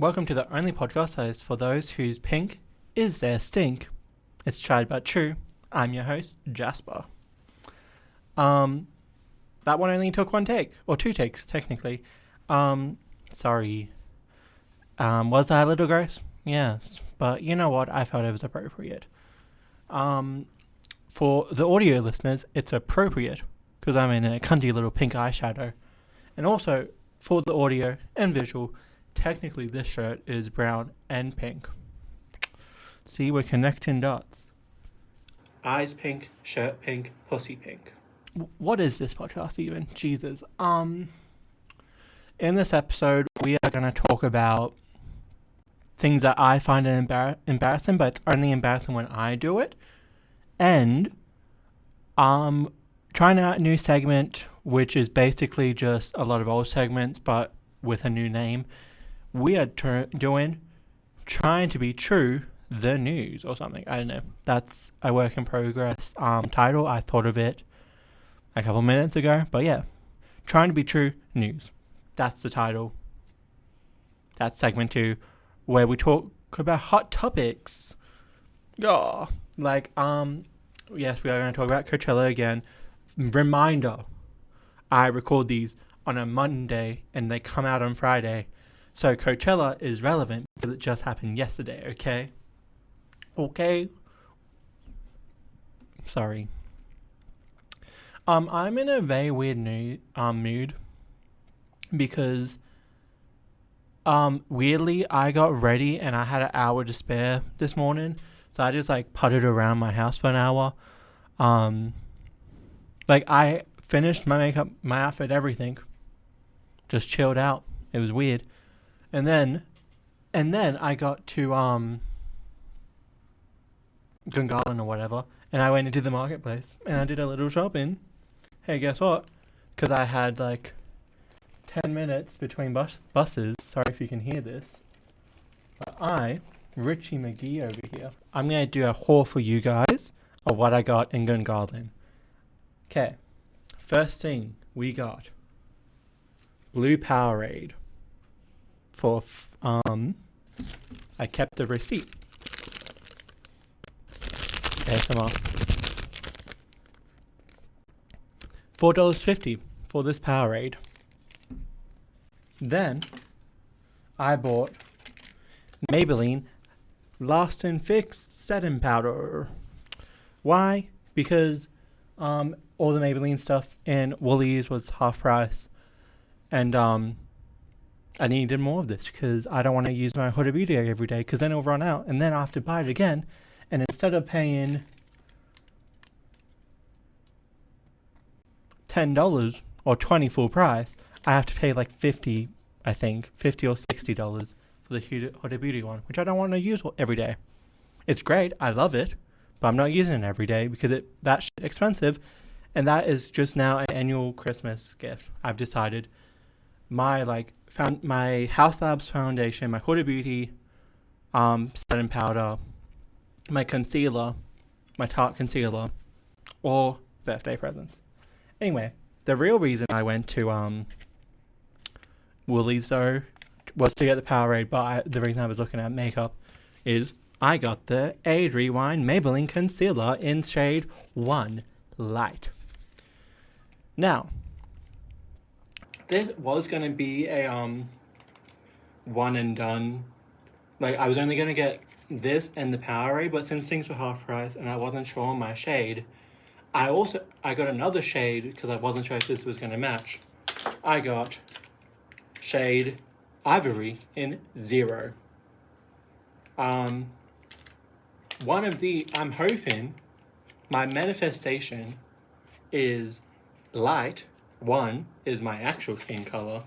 Welcome to the only podcast that is for those whose pink is their stink. It's tried but true. I'm your host, Jasper. That one only took one take, or two takes, technically. Sorry. Was that a little gross? Yes, but you know what? I felt it was appropriate. For the audio listeners, it's appropriate, because I'm in a cunty little pink eyeshadow. And also, for the audio and visual, technically this shirt is brown and pink. See, we're connecting dots. Eyes pink, shirt pink, pussy pink. What is this podcast even? Jesus. In this episode, we are going to talk about things that I find embarrassing, but it's only embarrassing when I do it. And trying out a new segment, which is basically just a lot of old segments, but with a new name. We are doing Trying to Be True, the News, or something. I don't know. That's a work in progress title. I thought of it a couple minutes ago. But yeah, Trying to Be True, News. That's the title. That's segment 2, where we talk about hot topics. Yeah. Like, yes, we are going to talk about Coachella again. Reminder, I record these on a Monday and they come out on Friday. So Coachella is relevant because it just happened yesterday, okay? Okay? Sorry. I'm in a very weird mood because weirdly I got ready and I had an hour to spare this morning. So I just putted around my house for an hour. I finished my makeup, my outfit, everything. Just chilled out. It was weird. And then I got to Gungahlin or whatever, and I went into the marketplace and I did a little shopping. Hey, guess what? Because I had 10 minutes between buses. Sorry if you can hear this. But Richie McGee over here, I'm going to do a haul for you guys of what I got in Gungahlin. Okay, first thing we got Blue Powerade. For I kept the receipt. ASMR. $4.50 for this Powerade. Then I bought Maybelline Last and Fix setting powder. Why? Because all the Maybelline stuff in Woolies was half price, and I needed more of this because I don't want to use my Huda Beauty every day because then it'll run out and then I have to buy it again. And instead of paying $10 or $20 full price, I have to pay $50, I think, $50 or $60 for the Huda Beauty one, which I don't want to use every day. It's great, I love it, but I'm not using it every day because that's expensive, and that is just now an annual Christmas gift. I've decided my House Labs foundation, my Huda Beauty setting powder, my concealer, my Tarte concealer, or birthday presents. Anyway, the real reason I went to Woolies though was to get the Powerade, but the reason I was looking at makeup is I got the Age Rewind Maybelline Concealer in shade 1 Light. Now, this was going to be a one and done. I was only going to get this and the Powerade, but since things were half price and I wasn't sure on my shade, I got another shade because I wasn't sure if this was going to match. I got shade Ivory in 0. I'm hoping my manifestation is light. 1 is my actual skin color,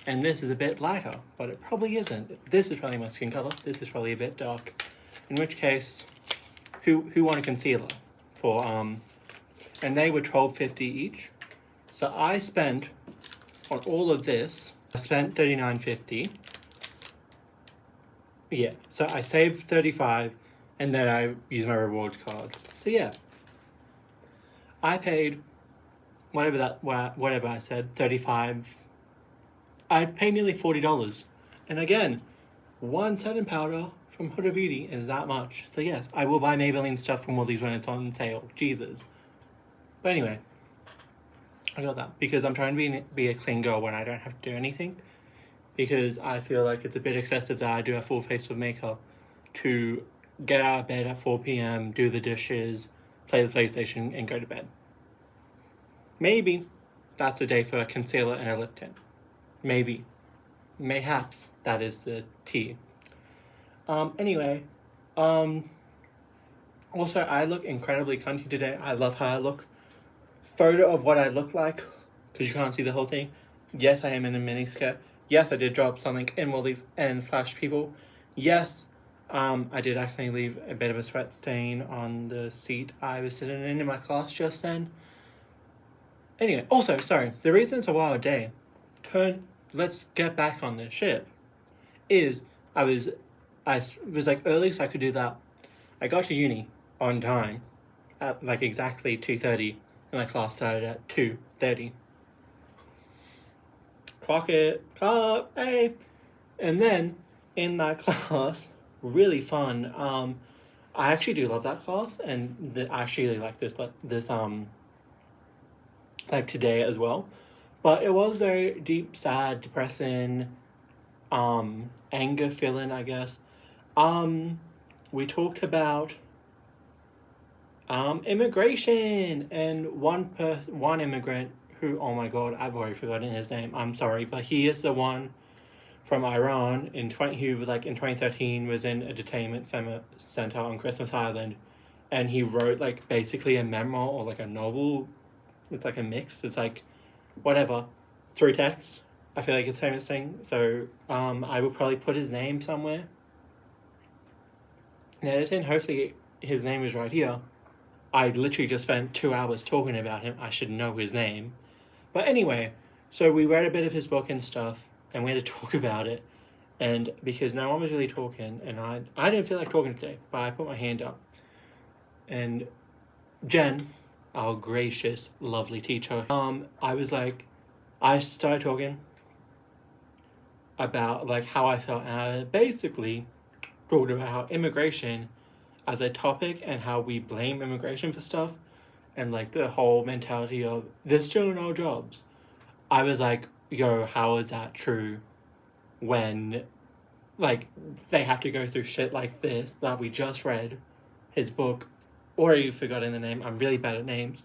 and this is a bit lighter, but it probably isn't. This is probably my skin color. This is probably a bit dark. In which case, who want a concealer for and they were $12.50 each. So I spent on all of this. I spent $39.50. Yeah, so I saved $35, and then I used my reward card. So yeah, I paid whatever I said, $35. I paid nearly $40. And again, one setting powder from Huda Beauty is that much. So yes, I will buy Maybelline stuff from Woolies when it's on sale. Jesus. But anyway, I got that because I'm trying to be a clean girl when I don't have to do anything. Because I feel like it's a bit excessive that I do a full face of makeup to get out of bed at 4 p.m., do the dishes, play the PlayStation, and go to bed. Maybe that's a day for a concealer and a lip tint. Maybe. Mayhaps that is the tea. Anyway, also I look incredibly cunty today. I love how I look. Photo of what I look like, because you can't see the whole thing. Yes, I am in a mini skirt. Yes, I did drop something in Woolies and flash people. Yes, I did actually leave a bit of a sweat stain on the seat I was sitting in my class just then. Anyway, also, sorry, the reason it's a wild day, let's get back on this ship, is I was like early so I could do that. I got to uni on time at like exactly 2:30 and my class started at 2:30. Clock, hey. And then in that class, really fun. I actually do love that class, and I actually really like this like today as well. But it was very deep, sad, depressing, anger feeling, I guess. We talked about immigration, and one immigrant who, oh my god, I've already forgotten his name. I'm sorry, but he is the one from Iran who like in 2013 was in a detainment center on Christmas Island, and he wrote like basically a memoir or like a novel. It's like a mix. It's like whatever through text. I feel like it's famous thing. So I will probably put his name somewhere in editing. Hopefully his name is right here. I literally just spent 2 hours talking about him. I should know his name. But anyway, so we read a bit of his book and stuff, and we had to talk about it. And because no one was really talking, and I didn't feel like talking today, but I put my hand up. And Jen, our gracious, lovely teacher, I started talking about like how I felt, and I basically talked about how immigration as a topic and how we blame immigration for stuff, and like the whole mentality of there's still no jobs. I was like, yo, how is that true when like they have to go through shit like this that we just read his book, already forgotten the name, I'm really bad at names,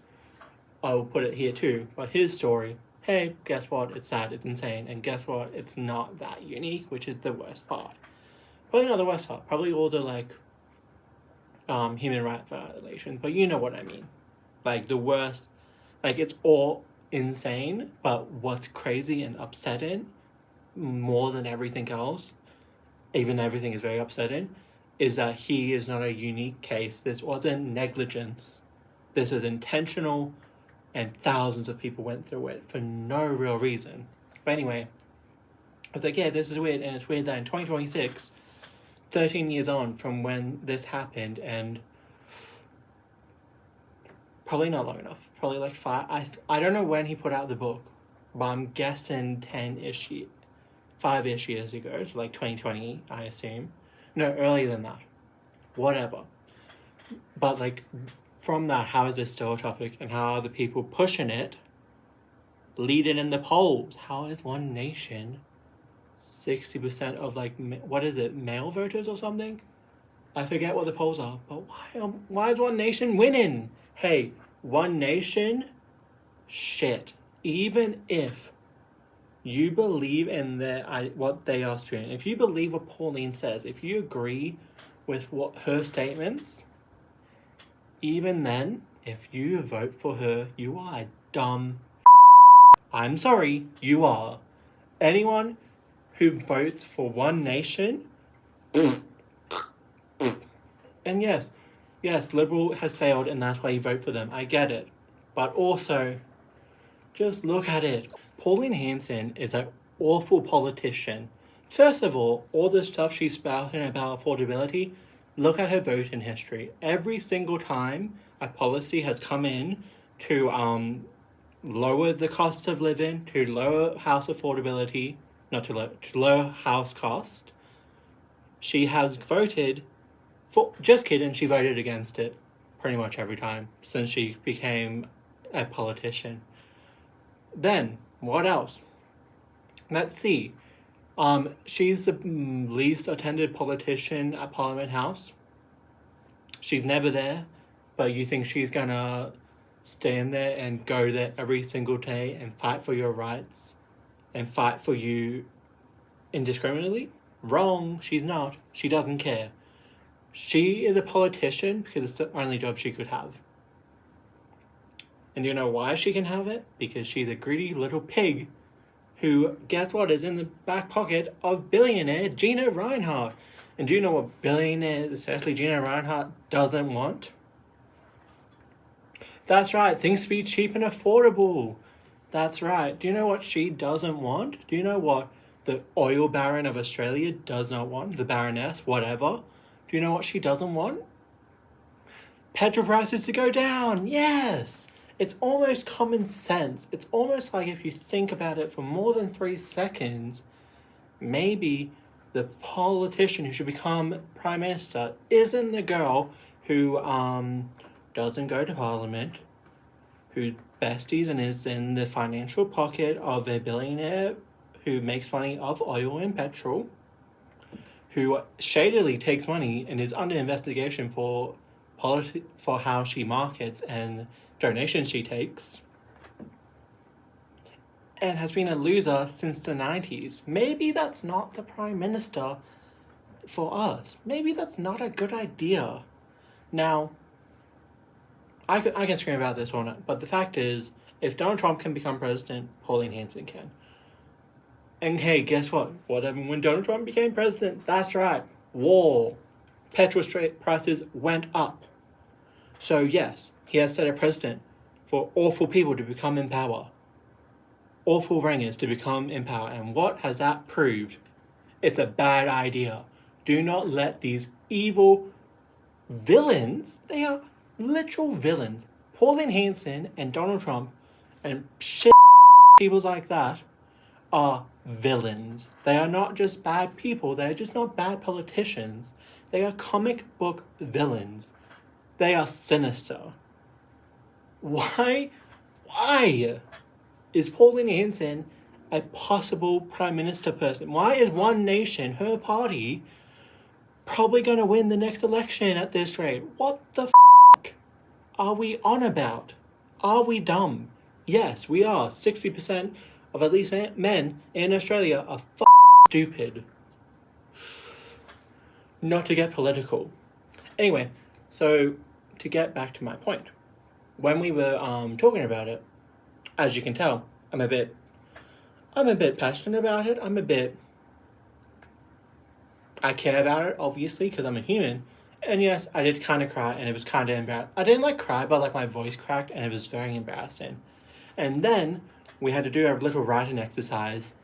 I will put it here too, but his story, hey, guess what, it's sad, it's insane, and guess what, it's not that unique, which is the worst part. Probably not the worst part, probably all the like human rights violations, but you know what I mean. Like the worst, like it's all insane, but what's crazy and upsetting more than everything else, even though everything is very upsetting, is that he is not a unique case. This wasn't negligence. This was intentional, and thousands of people went through it for no real reason. But anyway, I was like, yeah, this is weird, and it's weird that in 2026, 13 years on from when this happened, and probably not long enough, probably like 5, I don't know when he put out the book, but I'm guessing 5-ish years ago, so like 2020, I assume. No, earlier than that. Whatever. But like, from that, how is this still a topic, and how are the people pushing it leading in the polls? How is One Nation 60% of like, what is it, male voters or something? I forget what the polls are, but why is One Nation winning? Hey, One Nation, shit. Even if you believe in what they are spewing, if you believe what Pauline says, if you agree with what her statements, even then, if you vote for her, you are a dumb. I'm sorry, you are. Anyone who votes for One Nation, and yes, Liberal has failed, and that's why you vote for them. I get it, but also, just look at it. Pauline Hanson is an awful politician. First of all the stuff she's spouting about affordability, look at her voting history. Every single time a policy has come in to lower the cost of living, to lower house affordability, not to lower house cost, she has voted for, just kidding, she voted against it pretty much every time since she became a politician. Then, what else? Let's see. She's the least attended politician at Parliament House. She's never there, but you think she's gonna stand there and go there every single day and fight for your rights and fight for you indiscriminately? Wrong, she's not. She doesn't care. She is a politician because it's the only job she could have. And you know why she can have it? Because she's a greedy little pig who, guess what, is in the back pocket of billionaire Gina Reinhardt. And do you know what billionaires, especially Gina Reinhardt, doesn't want? That's right, things to be cheap and affordable. That's right. Do you know what she doesn't want? Do you know what the oil baron of Australia does not want? The baroness, whatever. Do you know what she doesn't want? Petrol prices to go down. Yes. It's almost common sense. It's almost like if you think about it for more than 3 seconds, maybe the politician who should become prime minister isn't the girl who doesn't go to parliament, who besties and is in the financial pocket of a billionaire who makes money off oil and petrol, who shadily takes money and is under investigation for how she markets and donations she takes, and has been a loser since the 90s. Maybe that's not the prime minister for us. Maybe that's not a good idea. Now, I can scream about this all night, but the fact is, if Donald Trump can become president, Pauline Hanson can. And hey, guess what? What happened when Donald Trump became president? That's right, war. Petrol prices went up. So yes, he has set a precedent for awful people to become in power. Awful ringers to become in power. And what has that proved? It's a bad idea. Do not let these evil villains, they are literal villains, Pauline Hanson and Donald Trump and shit people like that are villains. They are not just bad people. They are just not bad politicians. They are comic book villains. They are sinister. Why is Pauline Hanson a possible prime minister person? Why is One Nation, her party, probably going to win the next election at this rate? What the are we on about? Are we dumb? Yes, we are. 60% of at least men in Australia are stupid. Not to get political. Anyway, so to get back to my point, when we were talking about it, as you can tell, I'm a bit passionate about it. I care about it, obviously, because I'm a human. And yes, I did kind of cry, and it was kind of embarrassing. I didn't cry, but my voice cracked, and it was very embarrassing. And then we had to do a little writing exercise,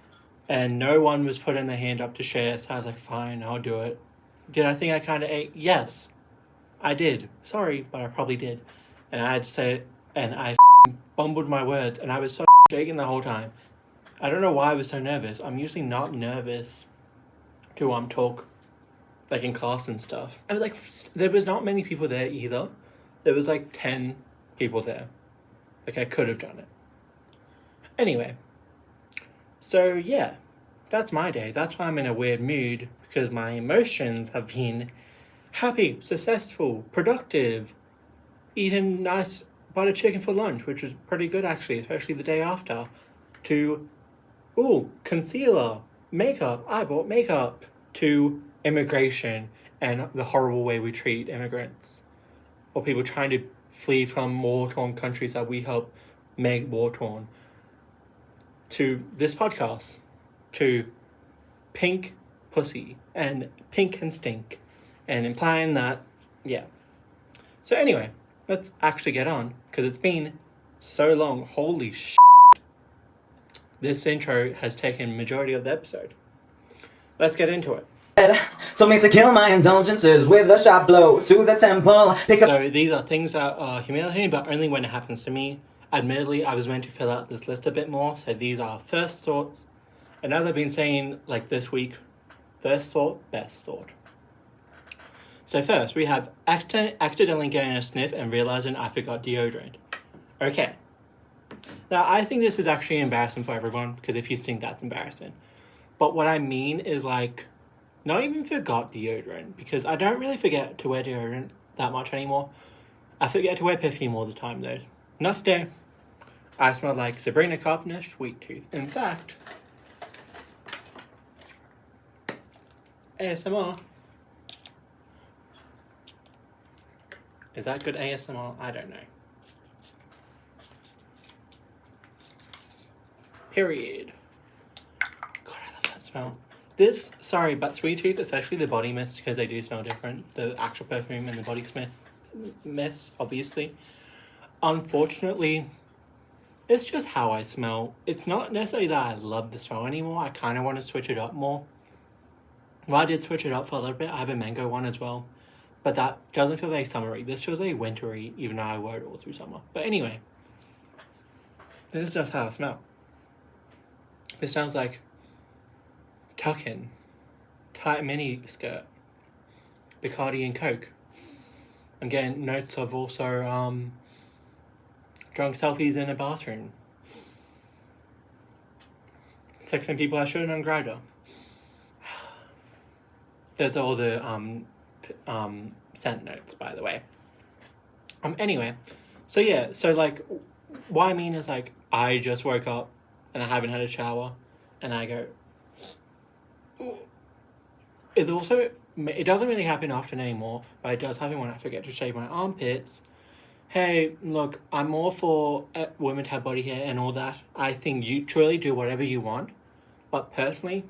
and no one was putting their hand up to share, so I was like, fine, I'll do it. Did I think I kind of ate? Yes, I did. Sorry, but I probably did. And I had to say it, and I bumbled my words, and I was so shaking the whole time. I don't know why I was so nervous. I'm usually not nervous to talk in class and stuff. And there was not many people there either. There was 10 people there. I could have done it. Anyway, so yeah, that's my day. That's why I'm in a weird mood, because my emotions have been happy, successful, productive, eating nice butter chicken for lunch, which was pretty good actually, especially the day after, to, concealer, makeup, I bought makeup, to immigration and the horrible way we treat immigrants, or people trying to flee from war-torn countries that we help make war-torn, to this podcast, to pink pussy and pink and stink, and implying that, yeah. So anyway, let's actually get on, because it's been so long. Holy shit. This intro has taken majority of the episode. Let's get into it. So me to kill my indulgences with a sharp blow to the temple. So these are things that are humiliating, but only when it happens to me. Admittedly, I was meant to fill out this list a bit more, so these are first thoughts. And as I've been saying this week, first thought, best thought. So first, we have accidentally getting a sniff and realizing I forgot deodorant. Okay. Now, I think this is actually embarrassing for everyone, because if you think that's embarrassing. But what I mean is, like, not even forgot deodorant, because I don't really forget to wear deodorant that much anymore. I forget to wear perfume all the time, though. Not today. I smell like Sabrina Carpenter Sweet Tooth. In fact, ASMR. Is that good ASMR? I don't know. Period. God, I love that smell. But Sweet Tooth, especially the body mist, because they do smell different. The actual perfume and the body mists, obviously. Unfortunately, it's just how I smell. It's not necessarily that I love the smell anymore. I kind of want to switch it up more. Well, I did switch it up for a little bit. I have a mango one as well. But that doesn't feel very summery. This feels very wintry, even though I wore it all through summer. But anyway, this is just how I smell. This sounds like tuck-in, tight mini skirt, Bacardi and Coke. I'm getting notes of also drunk selfies in a bathroom. Texting people I shouldn't on Grindr. There's all the sent notes, by the way. Anyway, so yeah, so like, what I mean is, like, I just woke up and I haven't had a shower, and I go, ooh. It doesn't really happen often anymore, but it does happen when I forget to shave my armpits. Hey, look, I'm all for women to have body hair and all that. I think you truly do whatever you want, but personally,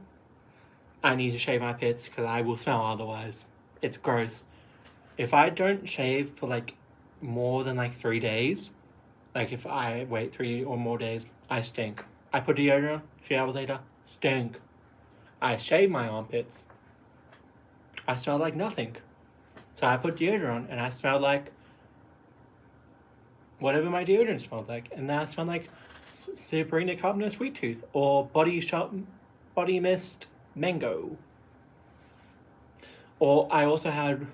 I need to shave my pits because I will smell otherwise. It's gross. If I don't shave for like more than like 3 days, like if I wait 3 or more days, I stink. I put deodorant on, 3 hours later, stink. I shave my armpits, I smell like nothing. So I put deodorant on and I smell like whatever my deodorant smelled like. And then I smell like Sabrina Carpenter Sweet Tooth or Body Mist Mango. Or I also had,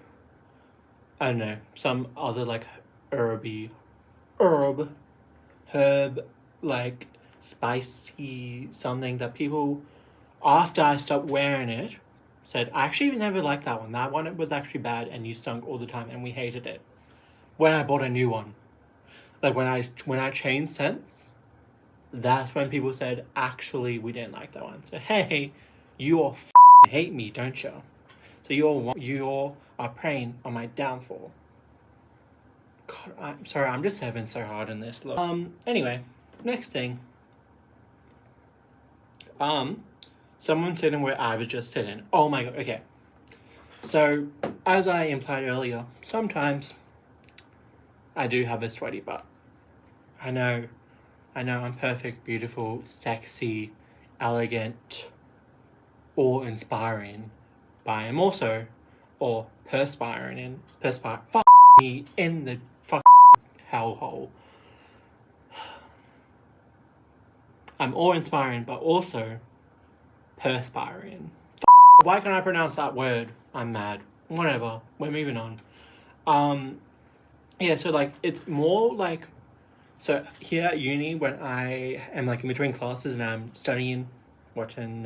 I don't know, some other like herb, like spicy something that people, after I stopped wearing it, said, I actually never liked that one. That one was actually bad and you stunk all the time and we hated it. When I bought a new one. Like when I changed scents, that's when people said, actually, we didn't like that one. So, hey, you all hate me, don't you? So you all are preying on my downfall. God, I'm sorry, I'm just having so hard in this. Look. Anyway, next thing. Someone sitting where I was just sitting. Oh my god, okay. So, as I implied earlier, sometimes I do have a sweaty butt. I know I'm perfect, beautiful, sexy, elegant, awe-inspiring, but I am also perspiring. Fuck me in the fucking hellhole. I'm awe-inspiring, but also perspiring. Why can't I pronounce that word? I'm mad. Whatever. We're moving on. Yeah, so like it's more like, so here at uni when I am like in between classes and I'm studying, watching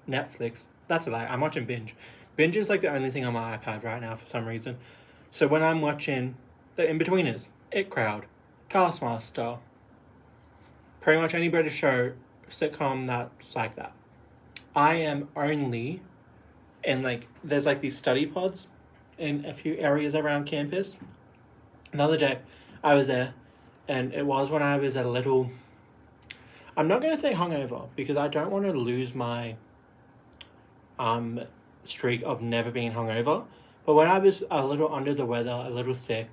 Netflix. That's a lie. I'm watching Binge. Binge is like the only thing on my iPad right now for some reason. So when I'm watching the in-betweeners, It Crowd, Taskmaster, pretty much any British show, sitcom that's like that, I am only in like, there's like these study pods in a few areas around campus. Another day, I was there, and it was when I was a little, I'm not going to say hungover, because I don't want to lose my streak of never being hungover, but when I was a little under the weather, a little sick,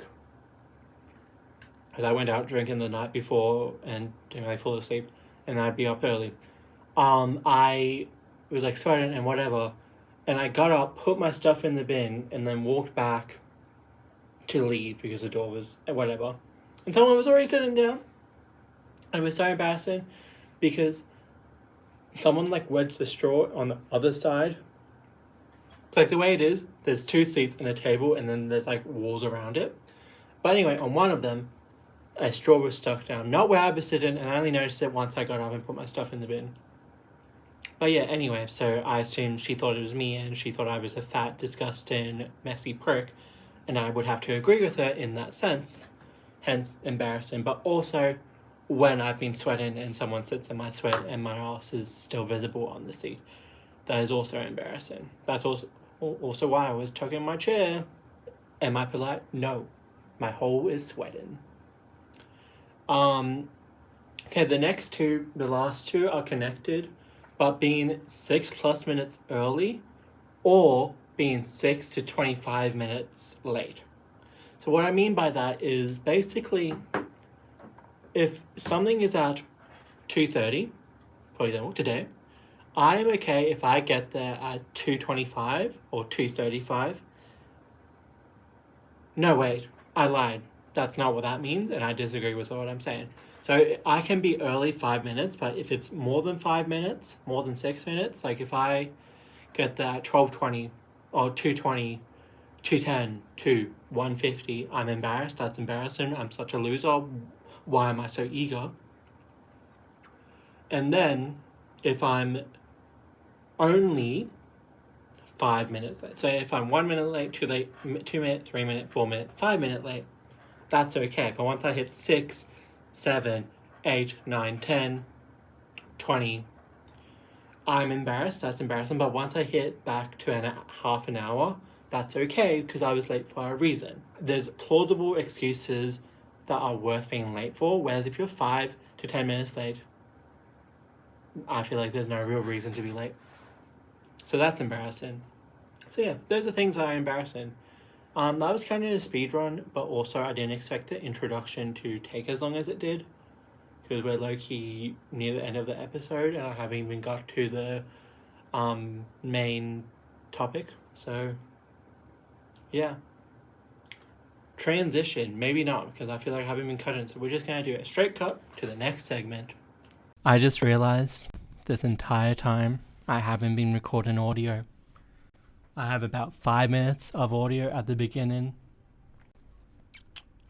because I went out drinking the night before and didn't really fall asleep, and I'd be up early, I was like sweating and whatever, and I got up, put my stuff in the bin, and then walked back to leave because the door was whatever. And someone was already sitting down. It was so embarrassing because someone like wedged the straw on the other side Like the way it is, there's 2 seats and a table, and then there's like walls around it. But anyway, on one of them, a straw was stuck down. Not where I was sitting, and I only noticed it once I got up and put my stuff in the bin. But yeah, anyway, so I assumed she thought it was me, and she thought I was a fat, disgusting, messy prick, and I would have to agree with her in that sense. Hence, embarrassing. But also, when I've been sweating and someone sits in my sweat and my ass is still visible on the seat, that is also embarrassing. That's also why I was tugging my chair. Am I polite? No. My hole is sweating. Okay, the last two are connected, but being 6+ minutes early or being 6 to 25 minutes late. So what I mean by that is basically if something is at 2:30, for example, today, I am okay if I get there at 2:25 or 2:35. No, wait, I lied. That's not what that means, and I disagree with what I'm saying. So I can be early 5 minutes, but if it's more than 5 minutes, more than 6 minutes, like if I get there at 12:20 or 2:20, 2:10, 1:50, I'm embarrassed. That's embarrassing. I'm such a loser. Why am I so eager? And then if I'm only 5 minutes late, so if I'm 1 minute late, 2 late, 2 minute, 3 minute, 4 minute, 5 minute late, that's okay. But once I hit 6, 7, 8, 9, 10, 20, I'm embarrassed. That's embarrassing. But once I hit back to half an hour, that's okay because I was late for a reason. There's plausible excuses that are worth being late for, whereas if you're 5 to 10 minutes late, I feel like there's no real reason to be late. So that's embarrassing. So yeah, those are things that are embarrassing. That was kind of a speed run, but also I didn't expect the introduction to take as long as it did, because we're low-key near the end of the episode and I haven't even got to the main topic. So yeah, transition, maybe not, because I feel like I haven't been cutting, so we're just going to do a straight cut to the next segment. I just realized this entire time I haven't been recording audio. I have about 5 minutes of audio at the beginning,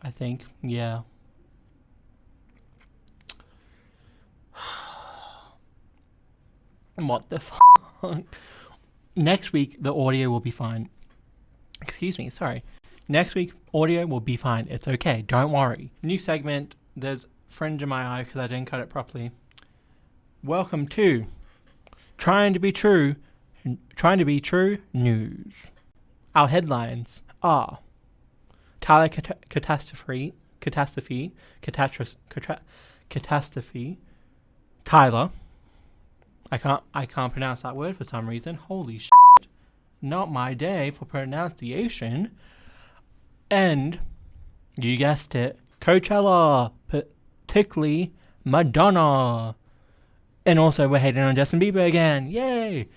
I think. Yeah. What the fuck? Next week, the audio will be fine. Excuse me, sorry. Next week, audio will be fine. It's okay. Don't worry. New segment. There's fringe in my eye because I didn't cut it properly. Welcome to Trying to be True News. Our headlines are Tyler Catastrophe. Tyler. I can't pronounce that word for some reason. Holy shit. Not my day for pronunciation. And you guessed it, Coachella, particularly Madonna. And also we're hating on Justin Bieber again. Yay!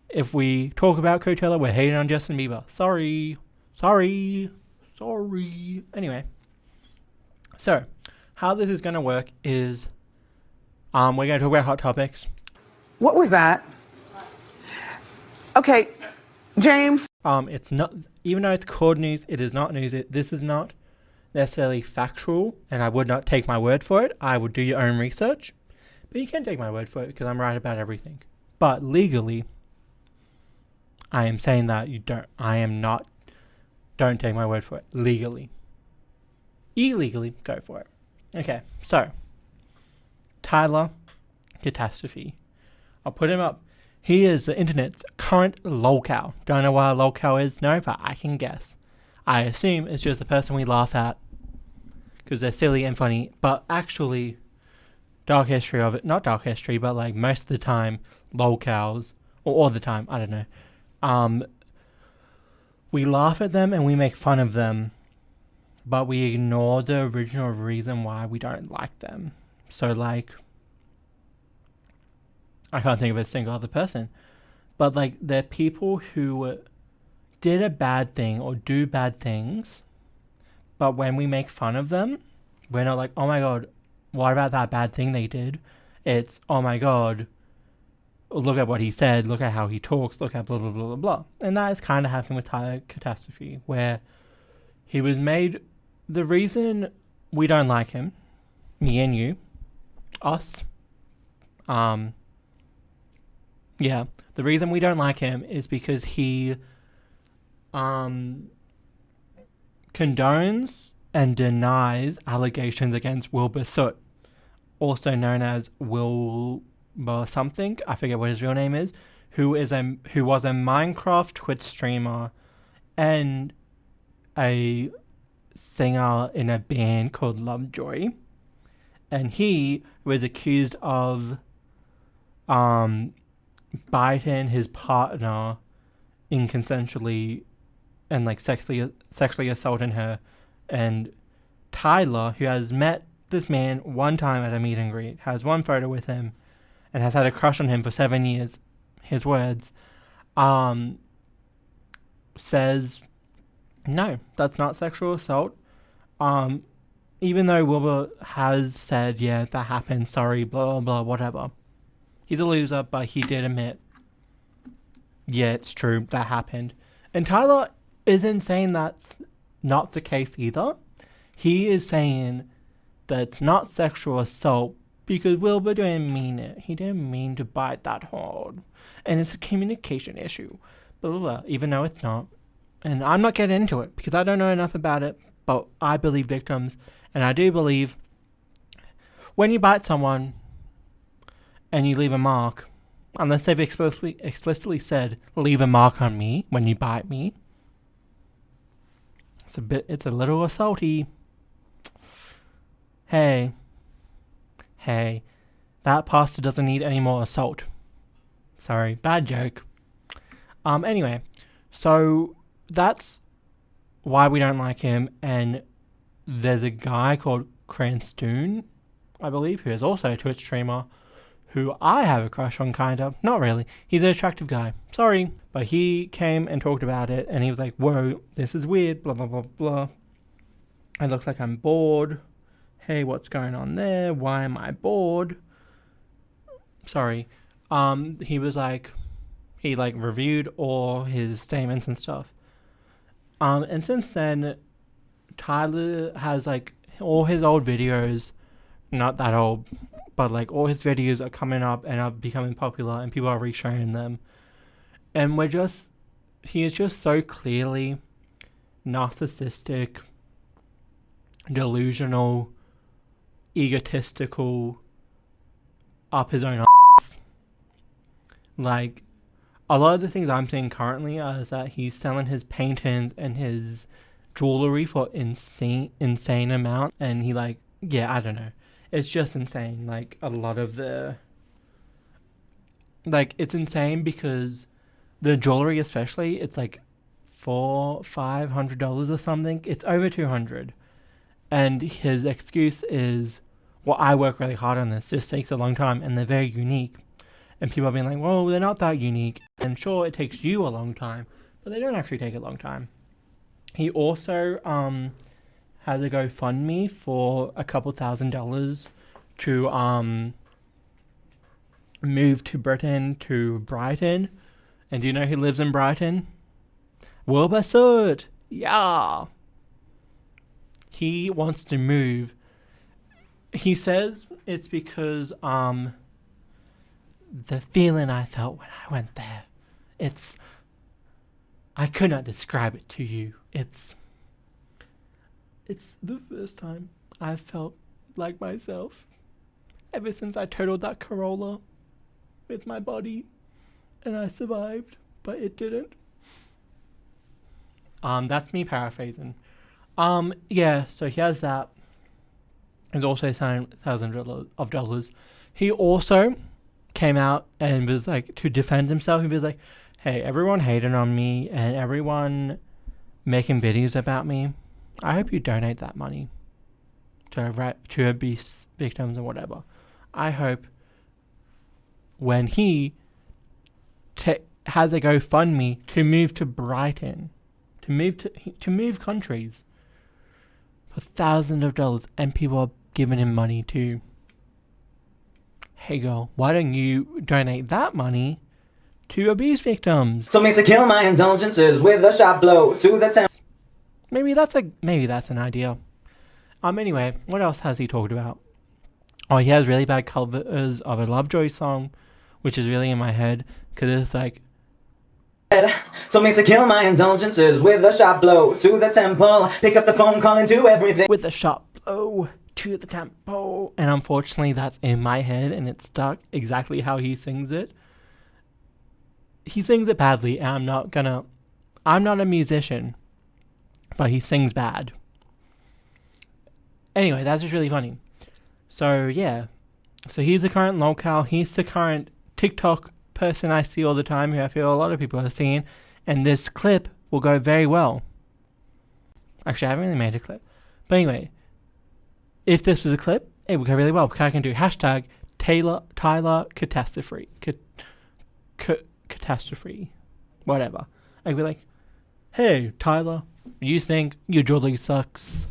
If we talk about Coachella, we're hating on Justin Bieber. Sorry. Anyway. So, how this is going to work is we're going to talk about hot topics. What was that? Okay, James. It's not, even though it's called news, it is not news. This is not necessarily factual, and I would not take my word for it. I would do your own research. But you can take my word for it because I'm right about everything. But legally, I am saying that don't take my word for it. Legally. Illegally, go for it. Okay, so, Tyler Catastrophe. I'll put him up. He is the internet's current lolcow. Don't know what a lolcow is? No, but I can guess. I assume it's just the person we laugh at because they're silly and funny, but actually, dark history of it, not dark history, but like most of the time, lolcows, or all the time, I don't know. We laugh at them and we make fun of them, but we ignore the original reason why we don't like them. So like, I can't think of a single other person, but like they're people who did a bad thing or do bad things, but when we make fun of them, we're not like, oh my god, what about that bad thing they did? It's, oh my god, look at what he said, look at how he talks, look at blah, blah, blah, blah, blah. And that is kind of happening with Tyler Catastrophe, where he was made, the reason we don't like him, me and you, us, yeah, the reason we don't like him is because he condones and denies allegations against Wilbur Soot, also known as Wilbur something, I forget what his real name is, who was a Minecraft Twitch streamer and a singer in a band called Lovejoy. And he was accused of biting his partner inconsensually and like sexually assaulting her. And Tyler, who has met this man one time at a meet and greet, has one photo with him, and has had a crush on him for 7 years, his words, says, no, that's not sexual assault. Even though Wilbur has said, yeah, that happened, sorry, blah, blah, blah, whatever. He's a loser, but he did admit, yeah, it's true, that happened. And Tyler isn't saying that's not the case either. He is saying that it's not sexual assault because Wilbur didn't mean it. He didn't mean to bite that hard. And it's a communication issue. Blah, blah, blah, even though it's not. And I'm not getting into it because I don't know enough about it, but I believe victims. And I do believe when you bite someone and you leave a mark, unless they've explicitly said, leave a mark on me when you bite me, it's a little assaulty. Hey, that pastor doesn't need any more assault. Sorry, bad joke. Anyway, so that's why we don't like him. And there's a guy called Cranston, I believe, who is also a Twitch streamer, who I have a crush on, kind of. Not really. He's an attractive guy. Sorry. But he came and talked about it, and he was like, whoa, this is weird, blah, blah, blah, blah. It looks like I'm bored. Hey, what's going on there? Why am I bored? Sorry. He was like, he like reviewed all his statements and stuff. And since then, Tyler has like all his old videos, not that old, but like all his videos are coming up and are becoming popular and people are re-sharing them. And he is just so clearly narcissistic, delusional, egotistical, up his own ass. Like, a lot of the things I'm seeing currently is that he's selling his paintings and his jewelry for insane amount. And he like, yeah, I don't know. It's just insane. Like, a lot of the... Like, it's insane because the jewelry especially, it's like $500 or something. It's over $200. And his excuse is, well, I work really hard on this. This takes a long time and they're very unique. And people are being like, well, they're not that unique. And sure, it takes you a long time, but they don't actually take a long time. He also has a GoFundMe for a couple $1,000 to move to Britain, to Brighton. And do you know who lives in Brighton? Wilbur Soot. Yeah. He wants to move. He says it's because the feeling I felt when I went there, I could not describe it to you. It's the first time I felt like myself ever since I totaled that Corolla with my body, and I survived, but it didn't. That's me paraphrasing. Yeah, so he has that. He's also signed $1,000. He also came out and was like, to defend himself, he was like, hey, everyone hating on me and everyone making videos about me, I hope you donate that money to abuse victims or whatever. I hope when he has a GoFundMe to move to Brighton, to move countries for $1,000, and people are giving him money to hey girl, why don't you donate that money to abuse victims? So me to kill my indulgences with a sharp blow to the temple. Maybe that's an idea. Anyway, what else has he talked about? Oh, he has really bad covers of a Lovejoy song, which is really in my head, because it's like, So me to kill my indulgences with a sharp blow to the temple. Pick up the phone, call into everything. with a sharp blow to the tempo. And unfortunately, that's in my head, and it's stuck exactly how he sings it. He sings it badly, and I'm not a musician, but he sings bad. Anyway, that's just really funny. So, yeah. So he's the current locale. He's the current TikTok person I see all the time, who I feel a lot of people are seeing. And this clip will go very well. Actually, I haven't really made a clip. But anyway, if this was a clip, it would go really well. Because I can do hashtag Tyler Catastrophe. Catastrophe. Whatever. I'd be like, hey, Tyler, you think your jewelry sucks?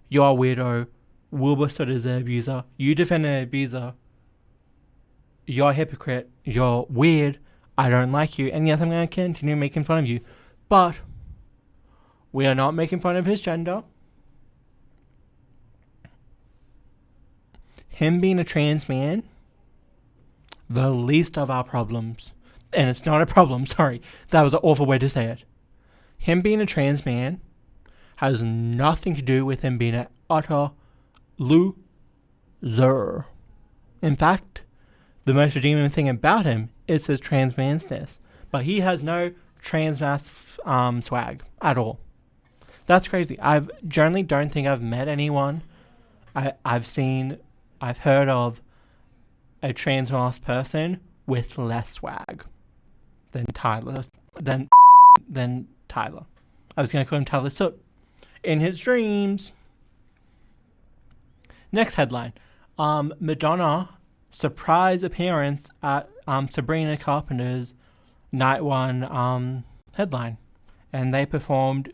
You're a weirdo. Wilbur is an abuser. You defend an abuser. You're a hypocrite. You're weird. I don't like you. And yes, I'm going to continue making fun of you. But we are not making fun of his gender. Him being a trans man, the least of our problems. And it's not a problem, sorry. That was an awful way to say it. Him being a trans man has nothing to do with him being an utter loser. In fact, the most redeeming thing about him is his trans mansness. But he has no trans mass swag at all. That's crazy. I generally don't think I've met anyone I've heard of a trans mass person with less swag than Tyler. Than Tyler. I was going to call him Tyler Soot. In his dreams. Next headline. Madonna surprise appearance at Sabrina Carpenter's Night One headline. And they performed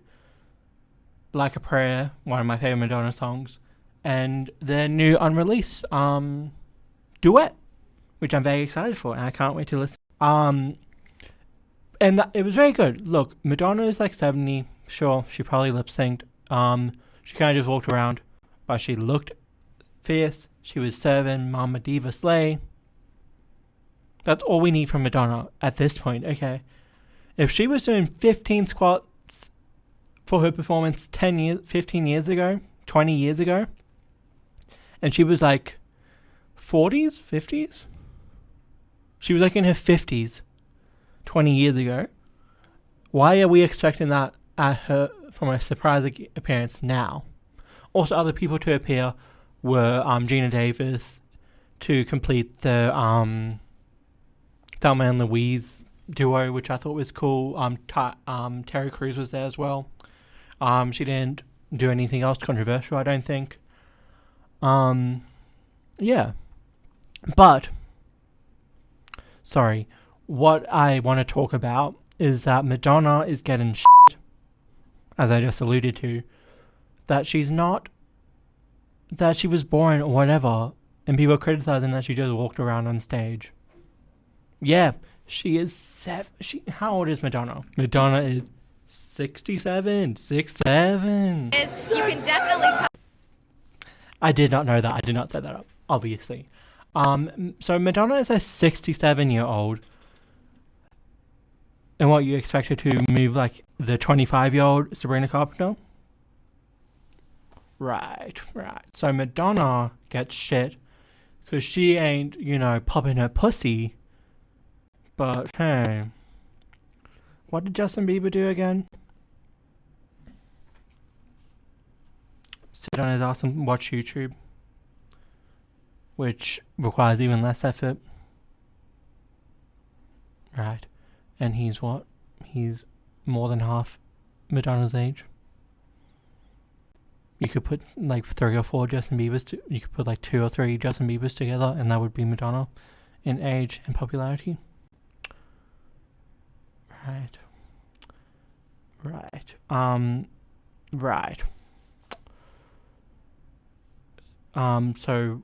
Like a Prayer, one of my favorite Madonna songs, and their new unreleased duet, which I'm very excited for, and I can't wait to listen. It was very good. Look, Madonna is like 70. Sure, she probably lip synced. She kind of just walked around, but she looked fierce. She was serving Mama Diva Slay. That's all we need from Madonna at this point, okay? If she was doing 15 squats for her performance 15 years ago, 20 years ago, and she was like 40s, 50s? She was like in her 50s 20 years ago. Why are we expecting that at her from a surprise appearance now? Also, other people to appear were Gina Davis to complete the Thelma and Louise duo, which I thought was cool. Terry Crews was there as well. She didn't do anything else controversial, I don't think. Yeah. But, sorry, what I want to talk about is that Madonna is getting shit, as I just alluded to, that she was born or whatever, and people are criticizing that she just walked around on stage. Yeah, she is how old is Madonna? Madonna is 67. 67. You can definitely tell. I did not know that. I did not set that up, obviously. So Madonna is a 67-year-old. And what, you expect her to move like the 25-year-old Sabrina Carpenter? Right. So Madonna gets shit because she ain't, popping her pussy. But hey, what did Justin Bieber do again? Sit on his ass and watch YouTube, which requires even less effort. Right. And he's what? He's more than half Madonna's age. You could put like 3 or 4 Justin Biebers. You could put like 2 or 3 Justin Biebers together, and that would be Madonna in age and popularity. Right. So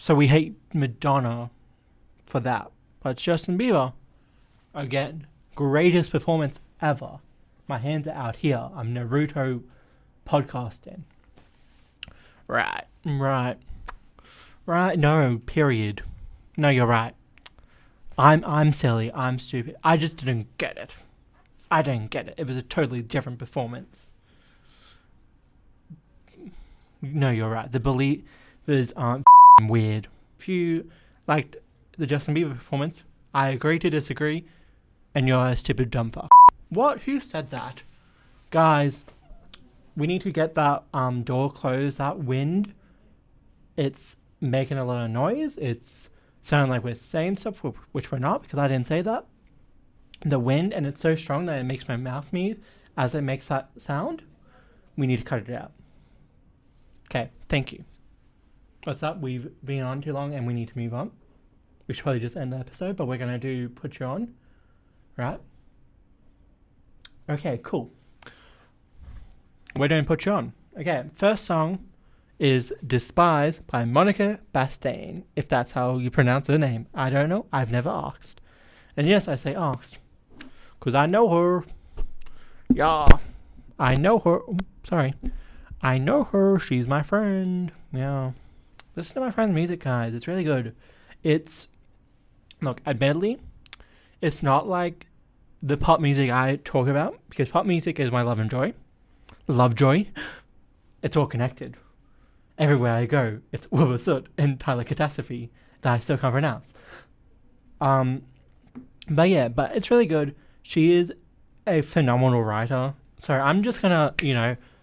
So we hate Madonna for that. But Justin Bieber, again, greatest performance ever. My hands are out here. I'm Naruto podcasting. Right. No, period. No, you're right. I'm silly. I'm stupid. I just didn't get it. I didn't get it. It was a totally different performance. No, you're right. The believers aren't weird. If you liked the Justin Bieber performance, I agree to disagree, and you're a stupid dumb fuck. What? Who said that? Guys, we need to get that door closed. That wind, it's making a lot of noise. It's sounding like we're saying stuff, which we're not, because I didn't say that. The wind, and it's so strong that it makes my mouth move as it makes that sound. We need to cut it out. Okay, thank you. What's up? We've been on too long and we need to move on. We should probably just end the episode, but we're going to do Put You On. Right? Okay, cool. We're doing Put You On. Okay, first song is Despise by Monica Bastain, if that's how you pronounce her name. I don't know. I've never asked. And yes, I say asked, because I know her. Yeah, I know her. Sorry. I know her. She's my friend. Yeah. Listen to my friend's music, guys. It's really good. Look, admittedly, it's not like the pop music I talk about, because pop music is my love and joy. Lovejoy. It's all connected. Everywhere I go, it's Wilbur Soot and Tyler Catastrophe that I still can't pronounce. But it's really good. She is a phenomenal writer. So I'm just gonna,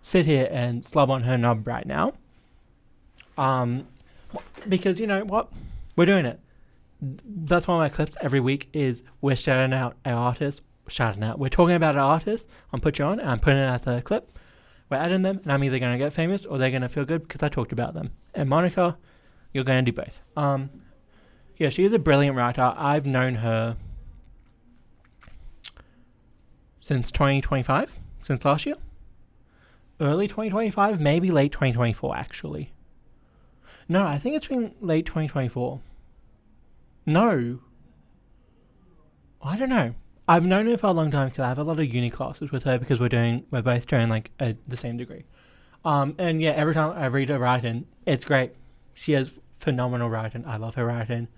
sit here and slub on her knob right now. Because you know what? We're doing it. That's one of my clips every week is we're shouting out our artist. We're talking about our artist on Put You On, and I'm putting it as a clip. We're adding them, and I'm either going to get famous or they're going to feel good because I talked about them. And Monica, you're going to do both. Yeah, she is a brilliant writer. I've known her since 2025, since last year. Early 2025, maybe late 2024, actually. No, I think it's been late 2024. No. I don't know. I've known her for a long time because I have a lot of uni classes with her because we're both doing like the same degree. And yeah, every time I read her writing, it's great. She has phenomenal writing. I love her writing.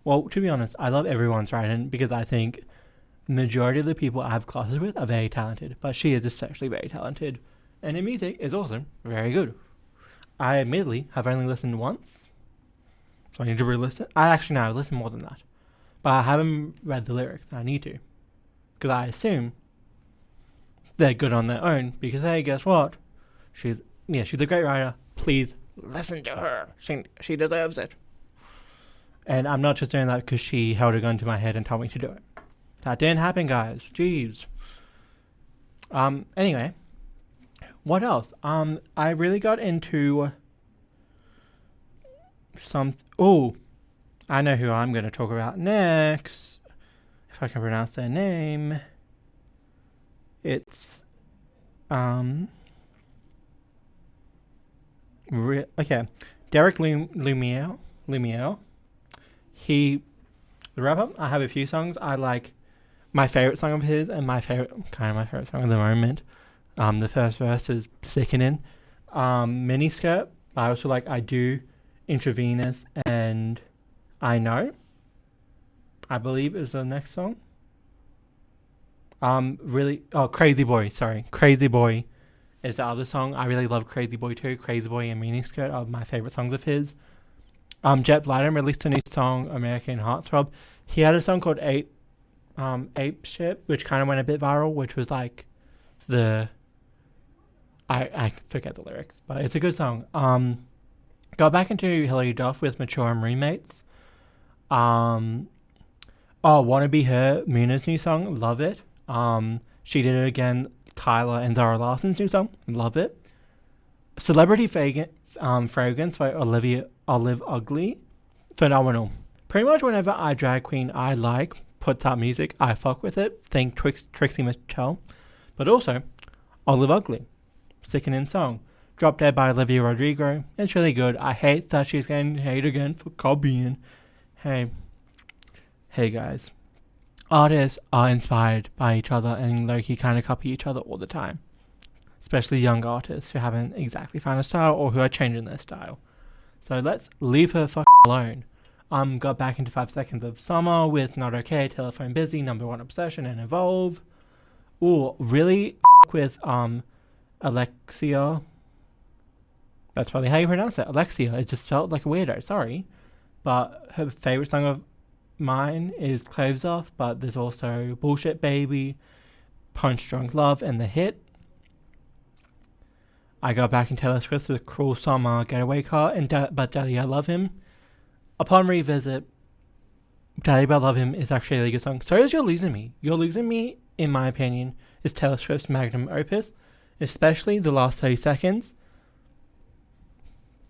Well, to be honest, I love everyone's writing because I think majority of the people I have classes with are very talented, but she is especially very talented. And her music is also very good. I admittedly have only listened once, so I need to re-listen. I've listened more than that. But I haven't read the lyrics. I need to. Because I assume they're good on their own. Because hey, guess what? She's a great writer. Please listen to her. She deserves it. And I'm not just doing that because she held a gun to my head and told me to do it. That didn't happen, guys. Jeez. Anyway. What else? I really got into I know who I'm going to talk about next. If I can pronounce their name. It's, okay. Derek Lumiere. The rapper, I have a few songs. I like my favorite song of his and my favorite song at the moment. The first verse is Sickening. Miniskirt. I also like I Do, Intravenous, and I Know, I believe is the next song. Crazy Boy. Sorry. Crazy Boy is the other song. I really love Crazy Boy too. Crazy Boy and Miniskirt are my favorite songs of his. Jet Blyden released a new song, American Heartthrob. He had a song called Ape Shit, which kind of went a bit viral, which was like I forget the lyrics, but it's a good song. Got back into Hilary Duff with Mature and Roommates. Wanna Be Her, Muna's new song, love it. She did it again, Tyler and Zara Larson's new song, love it. Celebrity Fragrance by Olive Ugly, phenomenal. Pretty much whenever a drag queen I like puts out music, I fuck with it. Think Trixie Mattel. But also, Olive Ugly, Sickening song. Drop Dead by Olivia Rodrigo. It's really good. I hate that she's getting hate again for copying. Hey guys. Artists are inspired by each other and low-key kind of copy each other all the time. Especially young artists who haven't exactly found a style or who are changing their style. So let's leave her alone. Got back into 5 Seconds of Summer with Not Okay, Telephone Busy, Number One Obsession, and Evolve. Ooh, really with Alexia. That's probably how you pronounce it. Alexia. It just felt like a weirdo, sorry. But her favorite song of mine is Clothes Off, but there's also Bullshit Baby, Punch Drunk Love, and The Hit. I got back in Taylor Swift with Cruel Summer, Getaway Car, and But Daddy I Love Him. Upon revisit, Daddy But I Love Him is actually a really good song. So is You're Losing Me. You're Losing Me, in my opinion, is Taylor Swift's magnum opus, especially the last 30 seconds.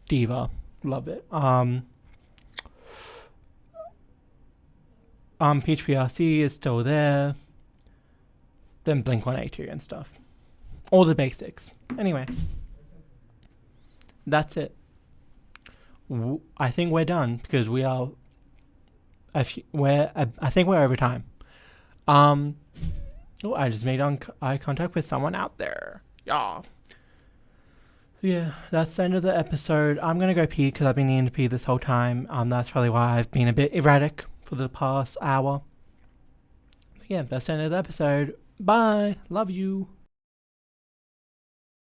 Diva. Love it. Peach PRC is still there. Then Blink-182 and stuff. All the basics. Anyway. That's it. I think we're done because we are. I think we're over time. I just made eye contact with someone out there. Yeah, that's the end of the episode. I'm gonna go pee because I've been needing to pee this whole time. That's probably why I've been a bit erratic for the past hour. Yeah, that's the end of the episode. Bye. Love you.